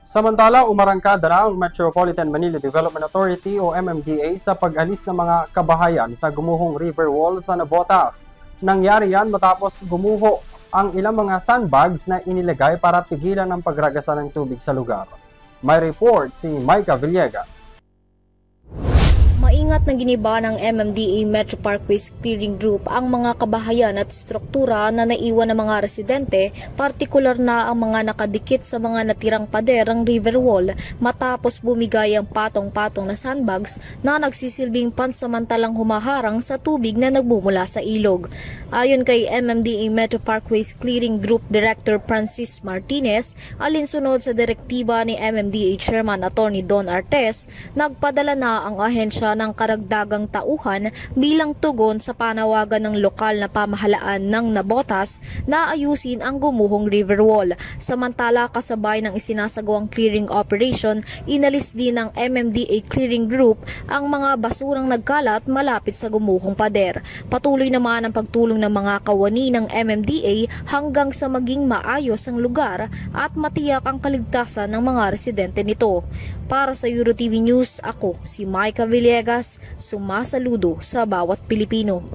Samantala, umarangkada na ang Metropolitan Manila Development Authority o MMDA sa pag-alis ng mga kabahayan sa gumuhong river wall sa Navotas. Nangyari yan matapos gumuho ang ilang mga sandbags na inilagay para pigilan ang pagragasa ng tubig sa lugar. May report si Micah Villegas. Maingat na giniba ng MMDA Metro Parkways Clearing Group ang mga kabahayan at struktura na naiwan ng mga residente, partikular na ang mga nakadikit sa mga natirang pader ng river wall matapos bumigay ang patong-patong na sandbags na nagsisilbing pansamantalang humaharang sa tubig na nagbumula sa ilog. Ayon kay MMDA Metro Parkways Clearing Group Director Francis Martinez, alinsunod sa direktiba ni MMDA Chairman Attorney Don Artes, nagpadala na ang ahensya ng karagdagang tauhan bilang tugon sa panawagan ng lokal na pamahalaan ng Navotas na ayusin ang gumuhong river wall. Samantala, kasabay ng isinasagawang clearing operation, inalis din ng MMDA Clearing Group ang mga basurang nagkalat malapit sa gumuhong pader. Patuloy naman ang pagtulong ng mga kawani ng MMDA hanggang sa maging maayos ang lugar at matiyak ang kaligtasan ng mga residente nito. Para sa EuroTV News, ako si Micah Villegas, sumasaludo sa bawat Pilipino.